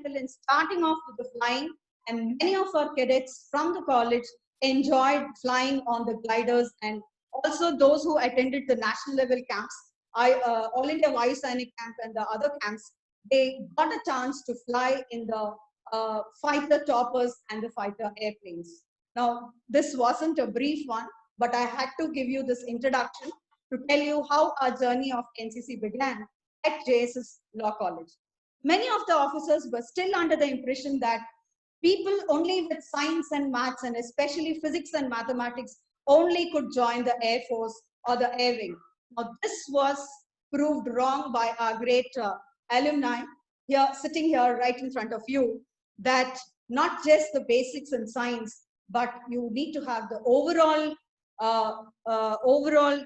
instrumental in starting off with the flying, and many of our cadets from the college enjoyed flying on the gliders, and also those who attended the national level camps, All India Vayu Sainik camp and the other camps, they got a chance to fly in the fighter toppers and the fighter airplanes. Now, this wasn't a brief one, but I had to give you this introduction to tell you how our journey of NCC began at JSS Law College. Many of the officers were still under the impression that people only with science and maths, and especially physics and mathematics, only could join the Air Force or the Air Wing. Now, this was proved wrong by our great alumni here, sitting here right in front of you, that not just the basics in science, but you need to have the overall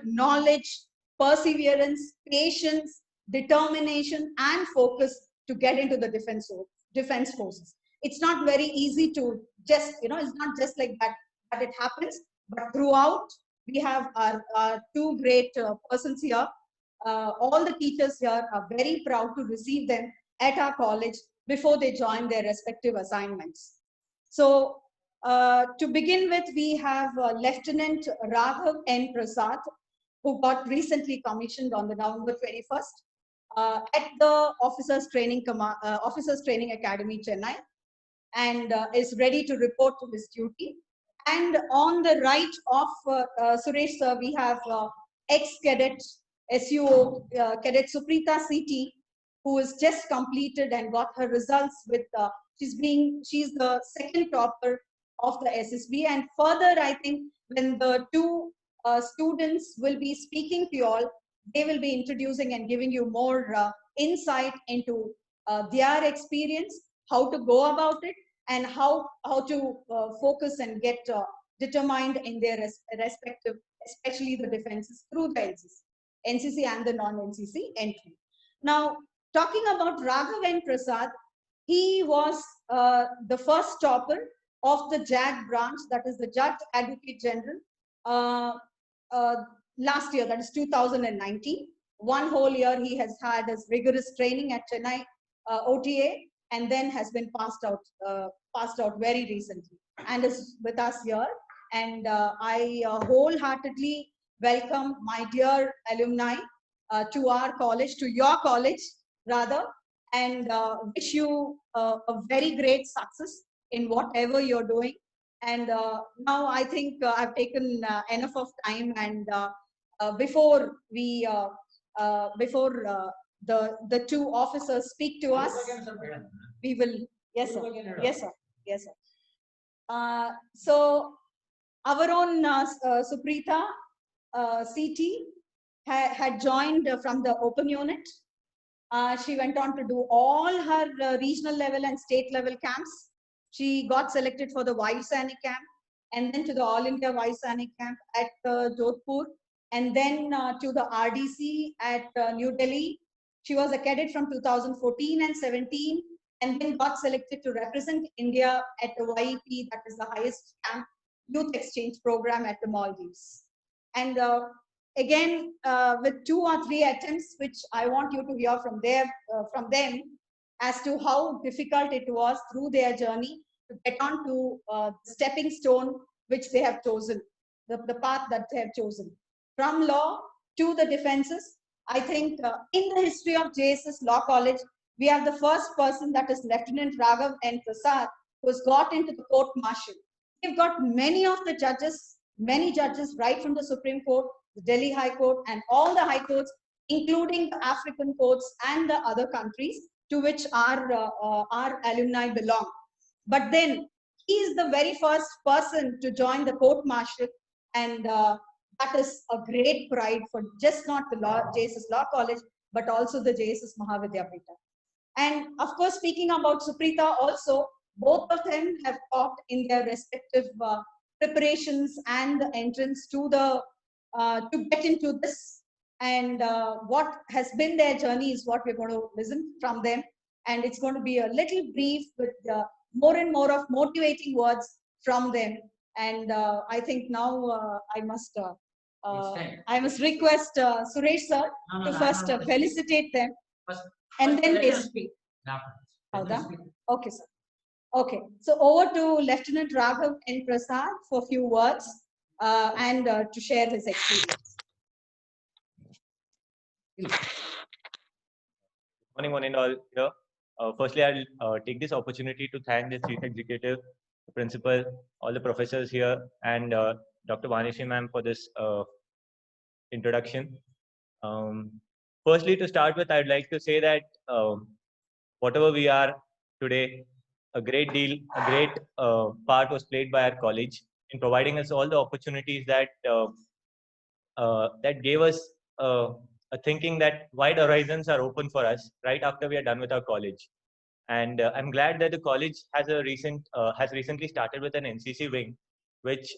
knowledge, perseverance, patience, determination, and focus to get into the defense forces. It's not very easy to just, it's not just like that, but it happens. But throughout, we have our two great persons here. All the teachers here are very proud to receive them at our college before they join their respective assignments. So to begin with, we have Lieutenant Raghav N. Prasad, who got recently commissioned on the November 21st at the Officers Training Academy, Chennai, and is ready to report to his duty. And on the right of Suresh sir, we have ex-cadet SUO, Cadet Suprita CT, who has just completed and got her results with, she's the second topper of the SSB. And further, I think when the two students will be speaking to you all, they will be introducing and giving you more insight into their experience, how to go about it, and how to focus and get determined in their respective, especially the defenses through the NCC and the non-NCC entry. Now, talking about Raghav N. Prasad, he was the first topper of the JAG branch, that is the Judge Advocate General, last year, that is 2019. One whole year he has had his rigorous training at Chennai OTA, and then has been passed out very recently, and is with us here. And I wholeheartedly welcome my dear alumni to our college, to your college rather, and wish you a very great success in whatever you're doing. And now I think I've taken enough of time, and before the two officers speak to us, we will, yes sir, yes sir, yes sir. So our own Suprita CT had joined from the open unit. She went on to do all her regional level and state level camps. She got selected for the Vayu Sainik camp, and then to the All India Vayu Sainik camp at Jodhpur, and then to the RDC at New Delhi. She was a cadet from 2014 and 17, and then got selected to represent India at the YEP, that is the highest camp, youth exchange program at the Maldives. And again, with 2 or 3 attempts, which I want you to hear from them, as to how difficult it was through their journey to get on to the stepping stone which they have chosen, the path that they have chosen. From law to the defenses, I think in the history of JSS Law College, we have the first person, that is Lieutenant Raghav N. Prasad, who has got into the court martial. We've got many judges right from the Supreme Court, the Delhi High Court, and all the high courts, including the African courts and the other countries to which our alumni belong. But then he is the very first person to join the court martial, and that is a great pride for just not the JSS Law College, but also the JSS Mahavidyapita. And of course, speaking about Suprita also, both of them have taught in their respective preparations and the entrance to the to get into this. And what has been their journey is what we're going to listen from them. And it's going to be a little brief with more and more of motivating words from them. And I think now I must request Suresh sir to first felicitate them, and then they speak. Okay, sir. Okay, so over to Lieutenant Raghav N. Prasad for a few words and to share his experience. Morning, one and all here. Firstly, I'll take this opportunity to thank the Chief Executive, the Principal, all the professors here, and Dr. Vanishi ma'am for this introduction. Firstly, to start with, I'd like to say that whatever we are today, a great part was played by our college in providing us all the opportunities that gave us a thinking that wide horizons are open for us right after we are done with our college. And I'm glad that the college has recently started with an NCC wing, which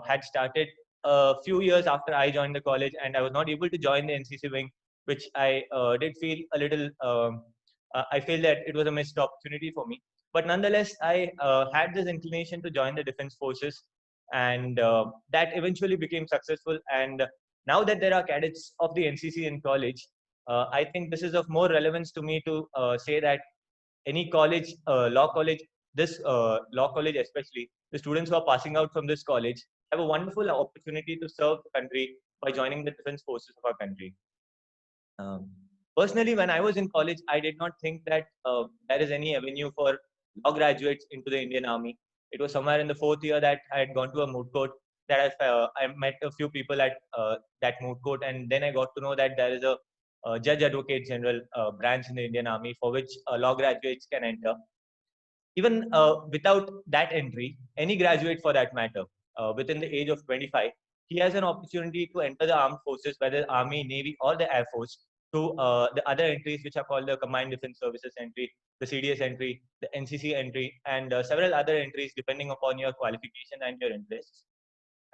had started a few years after I joined the college, and I was not able to join the NCC wing, which I did feel a little. I feel that it was a missed opportunity for me. But nonetheless, I had this inclination to join the defense forces, and that eventually became successful. And now that there are cadets of the NCC in college, I think this is of more relevance to me to say that any college, this law college especially, the students who are passing out from this college have a wonderful opportunity to serve the country by joining the defense forces of our country. Um, Personally, when I was in college, I did not think that there is any avenue for law graduates into the Indian Army. It was somewhere in the fourth year that I had gone to a moot court, that I met a few people at that moot court, and then I got to know that there is a Judge Advocate General branch in the Indian Army for which law graduates can enter. Even without that entry, any graduate for that matter, within the age of 25, he has an opportunity to enter the armed forces, whether Army, Navy, or the Air Force, through the other entries, which are called the Combined Defense Services entry, the CDS entry, the NCC entry, and several other entries depending upon your qualification and your interests.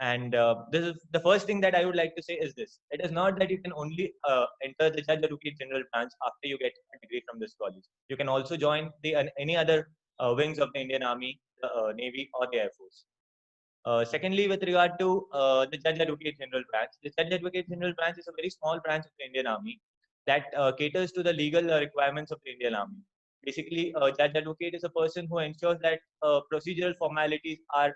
And this is the first thing that I would like to say is this. It is not that you can only enter the Judge Advocate General branch after you get a degree from this college. You can also join any other wings of the Indian Army, the Navy, or the Air Force. Secondly, with regard to the Judge Advocate General branch, the Judge Advocate General branch is a very small branch of the Indian Army that caters to the legal requirements of the Indian Army. Basically, a Judge Advocate is a person who ensures that procedural formalities are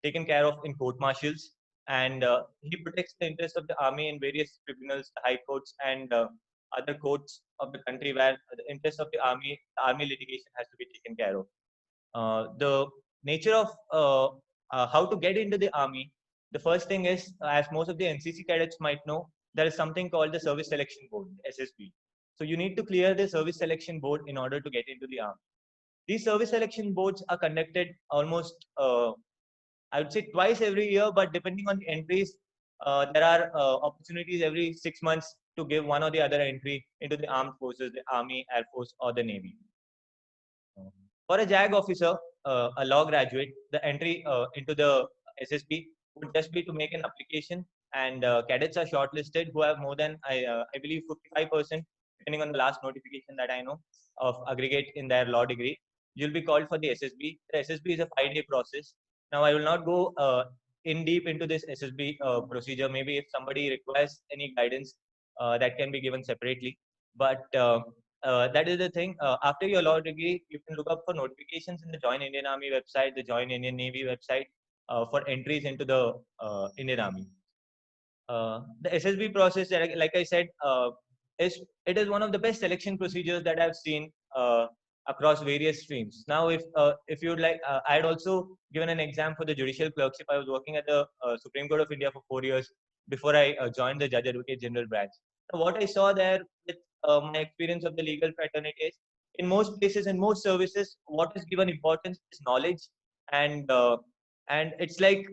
taken care of in court martials, and he protects the interests of the army in various tribunals, high courts, and other courts of the country where the interests of the army litigation has to be taken care of. The nature of how to get into the army, the first thing is, as most of the NCC cadets might know, there is something called the Service Selection Board, SSB. So you need to clear the Service Selection Board in order to get into the army. These service selection boards are conducted almost, I would say, twice every year, but depending on the entries, there are opportunities every 6 months to give one or the other entry into the armed forces, the Army, Air Force, or the Navy. For a JAG officer, a law graduate, the entry into the SSB would just be to make an application, and cadets are shortlisted who have more than, I believe, 55%, depending on the last notification that I know, of aggregate in their law degree. You'll be called for the SSB. The SSB is a 5-day process. Now, I will not go in deep into this SSB procedure. Maybe if somebody requires any guidance, that can be given separately. But that is the thing. After your law degree, you can look up for notifications in the Join Indian Army website, the Join Indian Navy website, for entries into the Indian Army. The SSB process, like I said, is one of the best selection procedures that I've seen across various streams. Now, if you'd like, I had also given an exam for the judicial clerkship. I was working at the Supreme Court of India for 4 years before I joined the Judge Advocate General branch. So what I saw there with my experience of the legal fraternity is, in most places, in most services, what is given importance is knowledge, and it's like,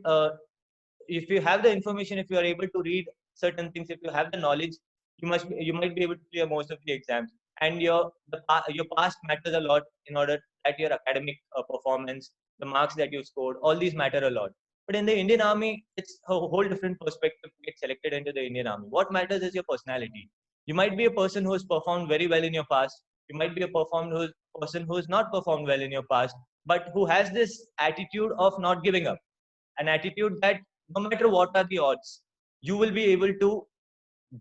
if you have the information, if you are able to read certain things, if you have the knowledge, you might be able to clear most of the exams. And your past matters a lot in order that your academic performance, the marks that you scored, all these matter a lot. But in the Indian Army, it's a whole different perspective to get selected into the Indian Army. What matters is your personality. You might be a person who has performed very well in your past. You might be a person who has not performed well in your past, but who has this attitude of not giving up, an attitude that no matter what are the odds, you will be able to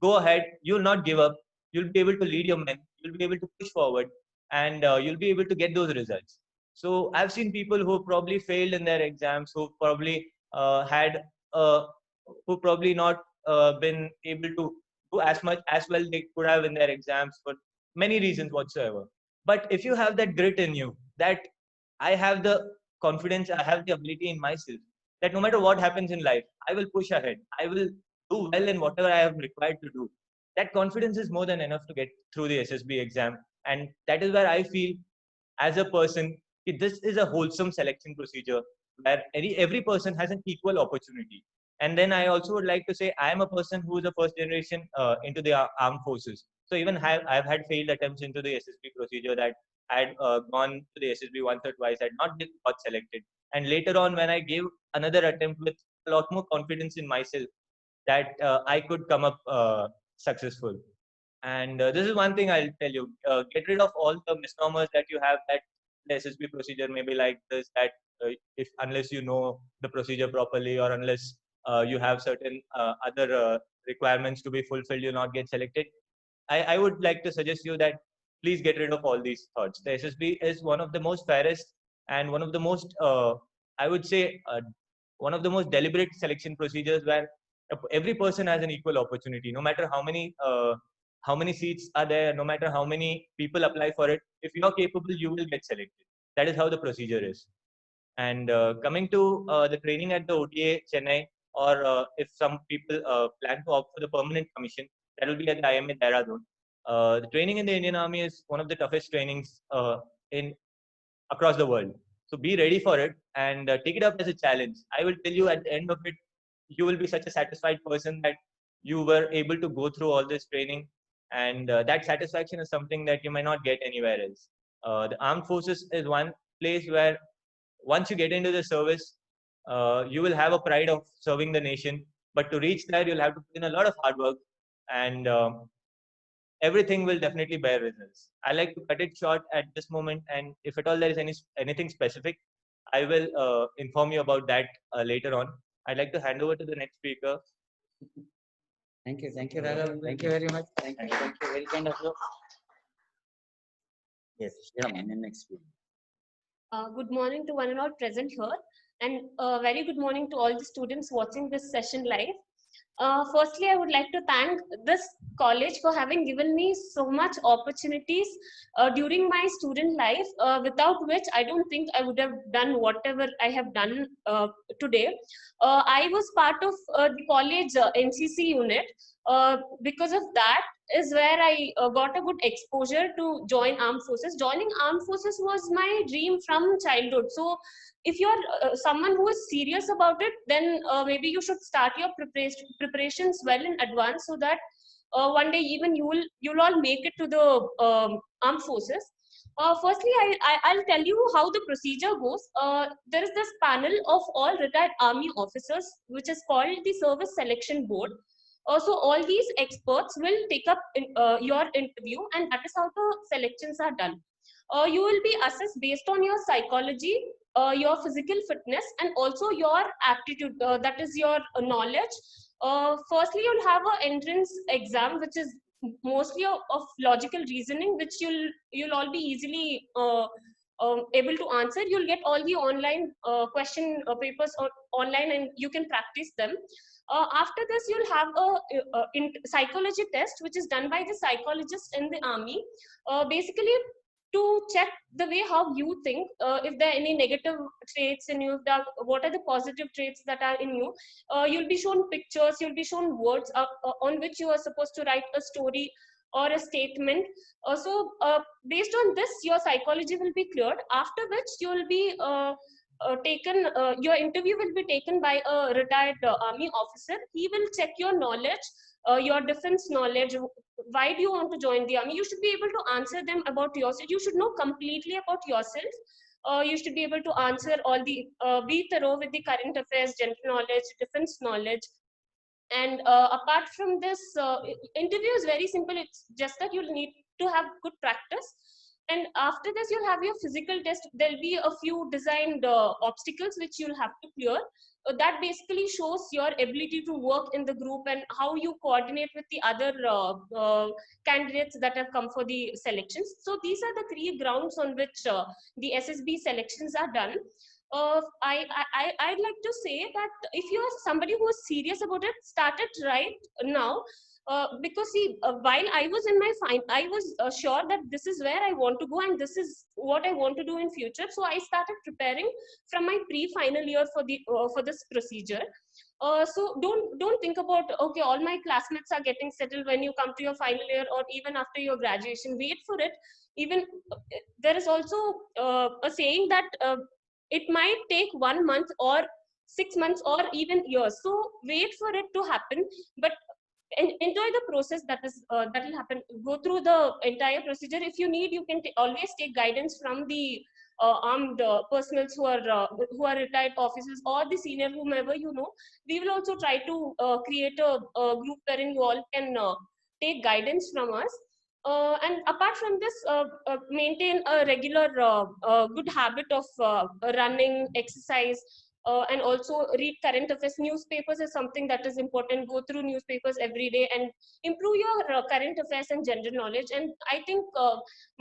go ahead. You'll not give up. You'll be able to lead your men. You'll be able to push forward, and you'll be able to get those results. So I've seen people who probably failed in their exams, who probably had, who probably not been able to do as much as well they could have in their exams for many reasons whatsoever. But if you have that grit in you, that I have the confidence, I have the ability in myself that no matter what happens in life, I will push ahead. I will do well in whatever I am required to do. That confidence is more than enough to get through the SSB exam. And that is where I feel as a person, this is a wholesome selection procedure where every person has an equal opportunity. And then I also would like to say I am a person who is a first generation into the armed forces. So even I've had failed attempts into the SSB procedure, that I had gone to the SSB once or twice, I had not got selected. And later on, when I gave another attempt with a lot more confidence in myself, that I could come up successful. And this is one thing I'll tell you: get rid of all the misnomers that you have, that the SSB procedure may be like this. That if unless you know the procedure properly, or unless you have certain other requirements to be fulfilled, you'll not get selected. I would like to suggest you that please get rid of all these thoughts. The SSB is one of the most fairest and one of the most, I would say, one of the most deliberate selection procedures where every person has an equal opportunity, no matter how many seats are there, no matter how many people apply for it. If you are capable, you will get selected. That is how the procedure is. And coming to the training at the OTA Chennai, or if some people plan to opt for the permanent commission, that will be at the IMA Dehradun. The training in the Indian Army is one of the toughest trainings in across the world. So be ready for it and take it up as a challenge. I will tell you, at the end of it, you will be such a satisfied person that you were able to go through all this training, and that satisfaction is something that you might not get anywhere else. The armed forces is one place where once you get into the service, you will have a pride of serving the nation. But to reach there, you'll have to put in a lot of hard work, and everything will definitely bear results. I like to cut it short at this moment, and if at all there is anything specific, I will inform you about that later on. I'd like to hand over to the next speaker. Thank you, Raghav. Thank you very much. Thank you. Very kind of you. Yes, yeah, next speaker. Good morning to one and all present here, and very good morning to all the students watching this session live. Firstly, I would like to thank this college for having given me so much opportunities during my student life, without which I don't think I would have done whatever I have done today. I was part of the college NCC unit. Because of that is where I got a good exposure to join armed forces. Joining armed forces was my dream from childhood. So if you're someone who is serious about it, then maybe you should start your preparations well in advance, so that one day even you'll all make it to the armed forces. Firstly, I'll tell you how the procedure goes. There is this panel of all retired army officers, which is called the Service Selection Board. So all these experts will take up your interview, and that is how the selections are done. You will be assessed based on your psychology, your physical fitness, and also your aptitude, that is your knowledge. Firstly, you'll have an entrance exam, which is mostly of logical reasoning, which you'll all be easily able to answer. You'll get all the online question papers online, and you can practice them. After this, you'll have a psychology test, which is done by the psychologist in the army. Basically, to check the way how you think, if there are any negative traits in you, what are the positive traits that are in you. You'll be shown pictures, you'll be shown words on which you are supposed to write a story or a statement. Based on this, your psychology will be cleared, after which you will be your interview will be taken by a retired army officer. He will check your knowledge, your defense knowledge. Why do you want to join the army? You should be able to answer them about yourself. You should know completely about yourself. You should be able to answer all the, be thorough with the current affairs, general knowledge, defense knowledge. And apart from this, interview is very simple. It's just that you'll need to have good practice. And after this, you'll have your physical test. There'll be a few designed obstacles which you'll have to clear. that basically shows your ability to work in the group and how you coordinate with the other candidates that have come for the selections. So these are the 3 grounds on which the SSB selections are done. I'd like to say that if you are somebody who is serious about it, start it right now. Because see, while I was in my I was sure that this is where I want to go and this is what I want to do in future. So I started preparing from my pre-final year for this procedure. So don't think about, okay, all my classmates are getting settled when you come to your final year or even after your graduation. Wait for it. Even there is also a saying that it might take 1 month or 6 months or even years. So wait for it to happen, but enjoy the process that will happen. Go through the entire procedure. If you need, you can always take guidance from the armed personals who are retired officers or the senior whomever you know. We will also try to create a group wherein you all can take guidance from us. And apart from this, maintain a regular good habit of running, exercise, and also read current affairs. Newspapers is something that is important. Go through newspapers every day and improve your current affairs and general knowledge. And I think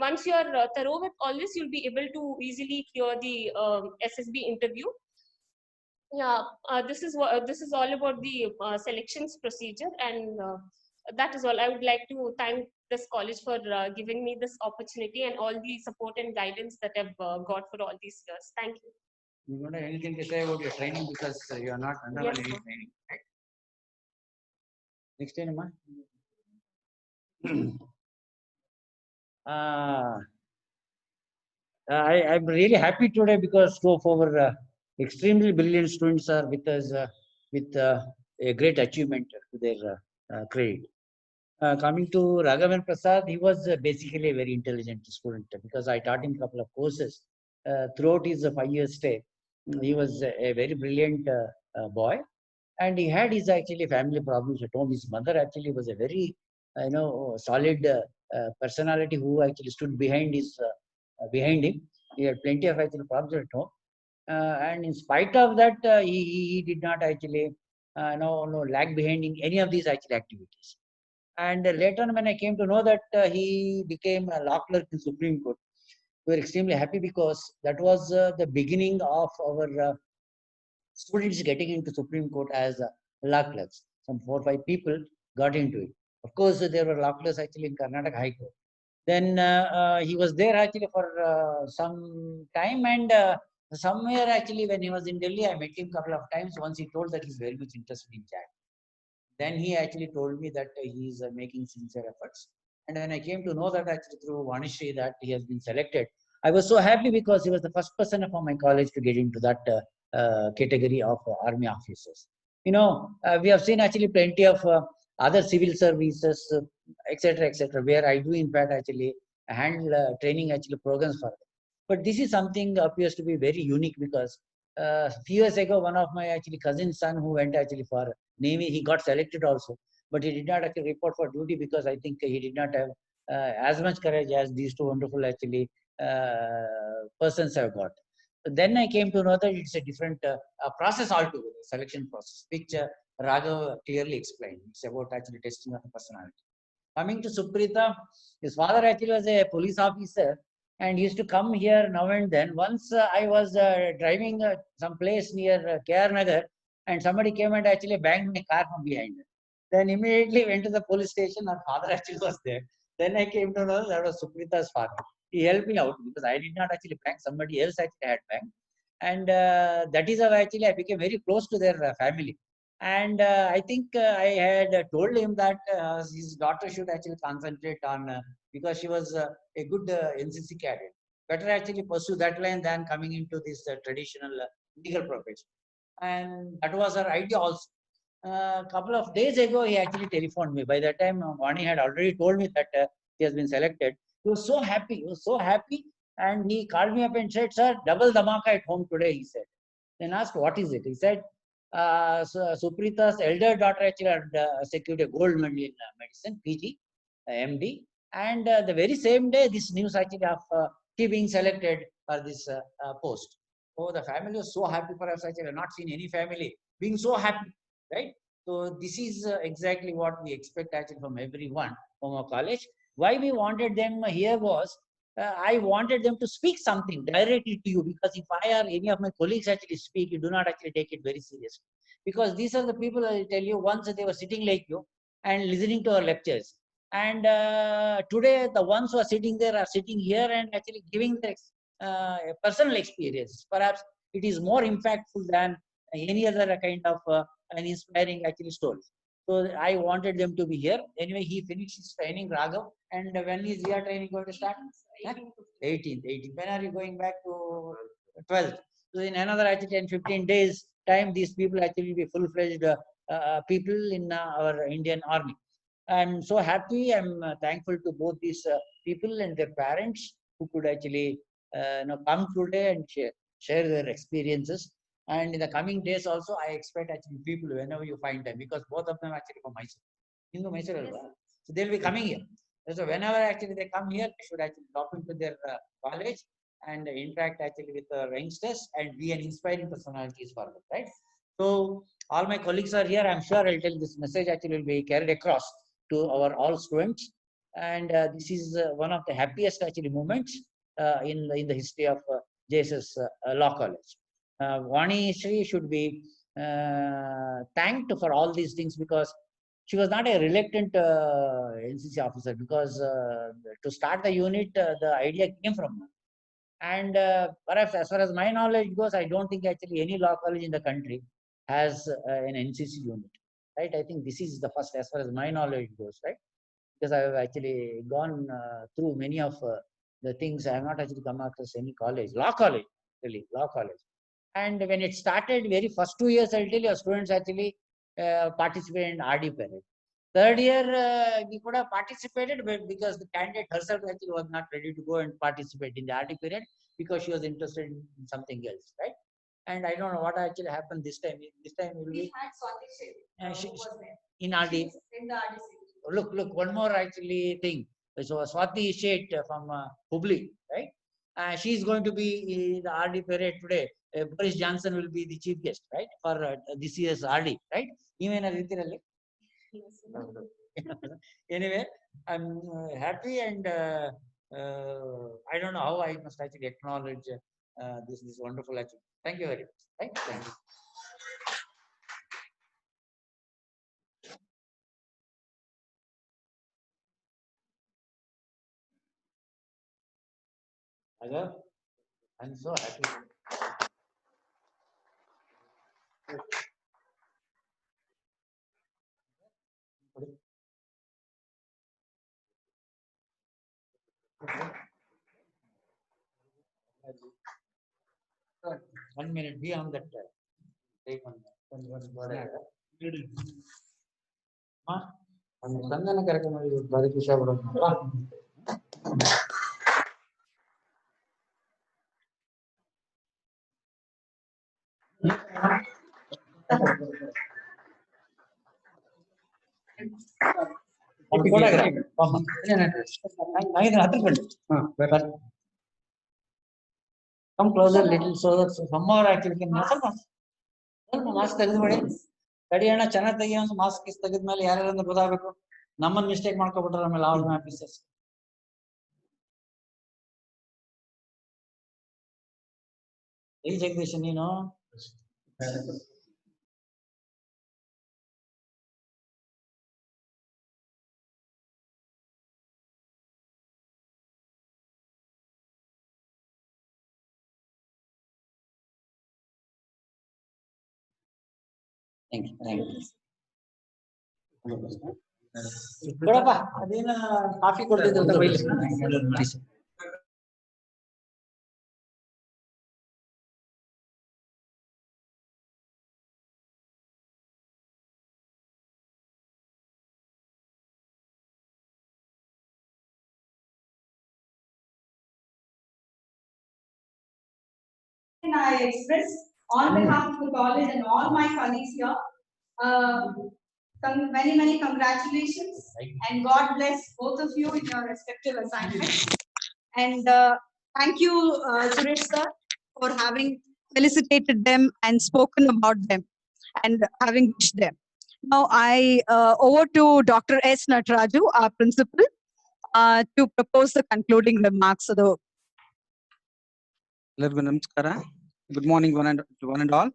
once you are thorough with all this, you'll be able to easily clear the SSB interview. Yeah, this is all about the selections procedure, and that is all. I would like to thank this college for giving me this opportunity and all the support and guidance that I've got for all these years. Thank you. You don't have anything to say about your training because you are not undergone Yes, any sir. training, right? Next time, I'm really happy today because 2 of our extremely brilliant students are with us with a great achievement to their credit. Coming to Raghavan Prasad, he was basically a very intelligent student because I taught him a couple of courses throughout his 5 years stay. He was a very brilliant boy, and he had his actually family problems at home. His mother actually was a very solid personality who actually stood behind behind him. He had plenty of actual problems at home, and in spite of that, he did not actually lag behind in any of these actual activities. And later on, when I came to know that he became a law clerk in Supreme Court, we were extremely happy because that was the beginning of our students getting into Supreme Court as law clerks. Some 4 or 5 people got into it. Of course, there were law clerks actually in Karnataka High Court. Then he was there actually for some time, and somewhere actually when he was in Delhi, I met him a couple of times. Once he told that he's very much interested in chat. Then he actually told me that he's making sincere efforts. And when I came to know that actually through Vanishri that he has been selected, I was so happy because he was the first person from my college to get into that category of army officers. We have seen actually plenty of other civil services, etc., where I do in fact actually handle training actually programs for them. But this is something appears to be very unique because a few years ago, one of my actually cousin's son who went actually for Navy, he got selected also, but he did not actually report for duty because I think he did not have as much courage as these 2 wonderful actually persons have got. Then I came to know that it's a different process altogether, selection process, which Raghav clearly explained. It's about actually testing of the personality. Coming to Suprita, his father actually was a police officer and used to come here now and then. Once I was driving some place near KR Nagar, and somebody came and actually banged my car from behind. Then immediately went to the police station. Our father actually was there. Then I came to know that was Suprita's father. He helped me out because I did not actually bang. Somebody else actually had banged. And that is how actually I became very close to their family. And I think I had told him that his daughter should actually concentrate on, because she was a good NCC cadet. Better actually pursue that line than coming into this traditional legal profession. And that was our idea also. A couple of days ago, he actually telephoned me. By that time, Vani had already told me that he has been selected. He was so happy. He was so happy. And he called me up and said, "Sir, double dhamaka at home today," he said. Then asked, "What is it?" He said, Suprita's elder daughter actually had secured a gold medal in medicine, PG, MD. And the very same day, this news actually of he being selected for this post. Oh, the family was so happy for us. Actually, I have not seen any family being so happy, right? So this is exactly what we expect actually from everyone from our college. Why we wanted them here was, I wanted them to speak something directly to you, because if I or any of my colleagues actually speak, you do not actually take it very seriously. Because these are the people, I tell you, once they were sitting like you and listening to our lectures. And today, the ones who are sitting there are sitting here and actually giving their personal experience. Perhaps it is more impactful than any other kind of an inspiring actually story. So I wanted them to be here. Anyway, he finished his training, Raghav. And when is your training going to start? 18th. When are you going back to 12th? So in another actually 10, 15 days time, these people actually will be full-fledged people in our Indian Army. I'm so happy. I'm thankful to both these people and their parents who could actually come today and share their experiences. And in the coming days also, I expect actually people whenever you find time, because both of them actually from Mysore. So they'll be coming here. So whenever actually they come here, they should actually drop into their college and interact actually with the youngsters and be an inspiring personalities for them, right? So all my colleagues are here. I'm sure I'll tell this message actually will be carried across to our all students. And this is one of the happiest actually moments in the history of JSS Law College. Vani Sri should be thanked for all these things, because she was not a reluctant NCC officer, because to start the unit, the idea came from her. And perhaps as far as my knowledge goes, I don't think actually any law college in the country has an NCC unit, right? I think this is the first as far as my knowledge goes, right? Because I have actually gone through many of the things. I have not actually come across any college, law college, really, law college. And when it started, very first 2 years, I'll tell you, students actually participated in RD parade. Third year, we could have participated, but because the candidate herself actually was not ready to go and participate in the RD period, because she was interested in something else, right? And I don't know what actually happened this time. This time will be had Swati she, was there. in RD. In the RD series. Look, one more actually thing. So Swati Sheth from Hubli, right? She is going to be in the RD parade today. Boris Johnson will be the chief guest, right? For this year's RD, right? Even anyway, I'm happy, and I don't know how I must actually acknowledge this wonderful achievement. Thank you very much. Right? Thank you. Hello? I'm so happy. 1 minute, be on that. Take one. ಸಂಧಾನ ಕಾರ್ಯಕ್ರಮ ಭಾರಿ ಖುಷಿ ಆಗ್ಬಿಡೋದು. Come closer little so that some more actually can mask ತೆಗೆದು ಮಾಡಿ ಕಡಿ ಅಣ್ಣ ಚೆನ್ನಾಗಿ ತೆಗಿ ಒಂದು ಮಾಸ್ಕ್ ತೆಗೆದ್ಮೇಲೆ ಯಾರ್ಯಾರಂದ್ರೆ ಗೊತ್ತಾಗಬೇಕು. ನಮ್ಮನ್ನ ಮಿಸ್ಟೇಕ್ ಮಾಡ್ಕೊಬಿಟ್ರೆ ಆಮೇಲೆ ಅವ್ರ ಆಫೀಸರ್ಸ್. ಈ ಜಗದೀಶ್ ನೀನು ಕೊಡಪ್ಪ ಅದೇನ coffee ಕೊಡ್ತಿದ್ದ I express on behalf of the college and all my colleagues here, many congratulations, and God bless both of you in your respective assignments. And thank you, Suresh sir, for having felicitated them and spoken about them. and having wished them. Now I over to Dr. S. Nataraju, our principal, to propose the concluding remarks of the. Hello, Namaskara. Good morning, one and all.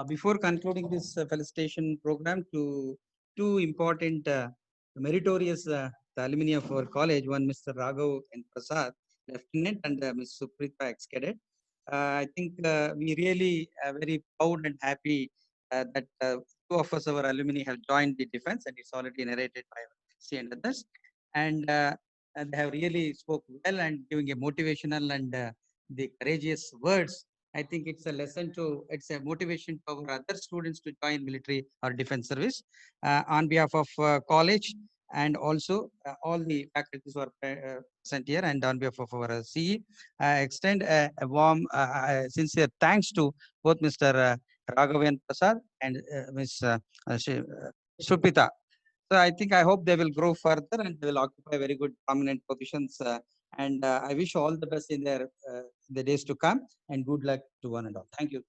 Before concluding this felicitation program, to two important meritorious the alumni of our college, one Mr. Raghav and Prasad, Lieutenant, and Ms. Suprita, ex-cadet. I think we really are very proud and happy that two of us, our alumni, have joined the defense, and it's already narrated by C and others. And they have really spoke well and giving a motivational and the courageous words. I think it's a lesson to, it's a motivation for other students to join military or defense service. On behalf of college and also all the faculties who are present here, and on behalf of our CE, extend a warm, sincere thanks to both Mr. Raghavan Prasad and Ms. Shupita. So I hope they will grow further and they will occupy very good prominent positions. And I wish all the best in their the days to come, and good luck to one and all. Thank you.